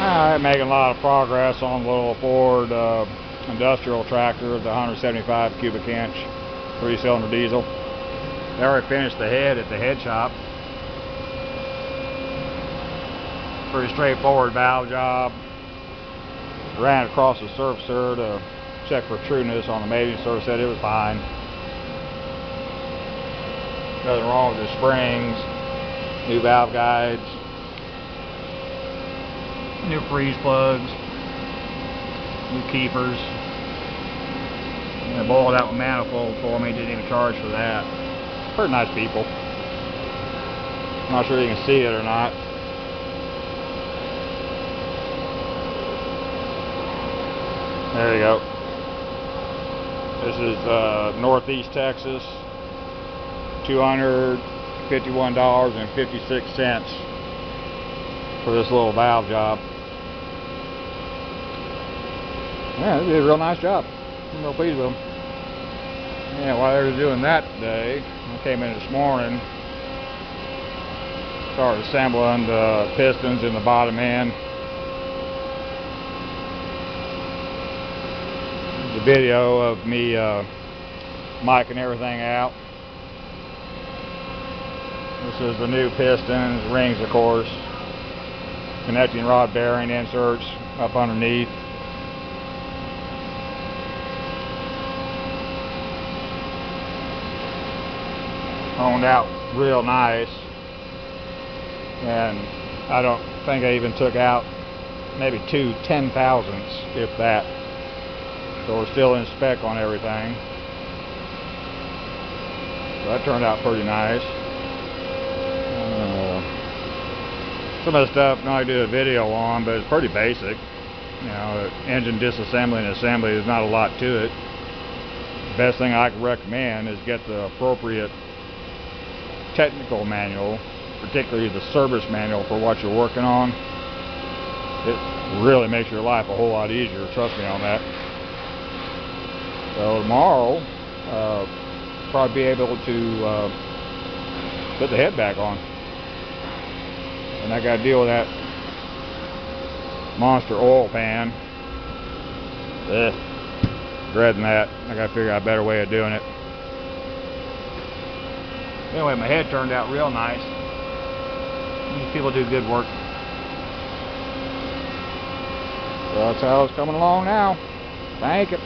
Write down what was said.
Alright, making a lot of progress on the little Ford industrial tractor, the 175 cubic inch 3-cylinder diesel. They already finished the head at the head shop. Pretty straightforward valve job. Ran it across the surfacer to check for trueness on the mating. Surface said it was fine. Nothing wrong with the springs. New valve guides. New freeze plugs. New keepers. And they boiled out the manifold for me. Didn't even charge for that. Pretty nice people. I'm not sure you can see it or not. There you go. This is Northeast Texas. $251.56 for this little valve job. Yeah, they did a real nice job. I'm real pleased with them. Yeah, while they were doing that today, I came in this morning, started assembling the pistons in the bottom end. There's a video of me micing everything out. This is the new pistons, rings of course, connecting rod bearing inserts up underneath. Honed out real nice, and I don't think I even took out maybe 2 10,000ths, if that. So we're still in spec on everything. So that turned out pretty nice. Some of the stuff I did a video on, but it's pretty basic. You know, engine disassembly and assembly, there's not a lot to it. The best thing I can recommend is get the appropriate technical manual, particularly the service manual for what you're working on. It really makes your life a whole lot easier, trust me on that. So tomorrow, probably be able to put the head back on. And I got to deal with that monster oil pan. Dreading that. I got to figure out a better way of doing it. Anyway, my head turned out real nice. These people do good work. So that's how it's coming along now. Thank you.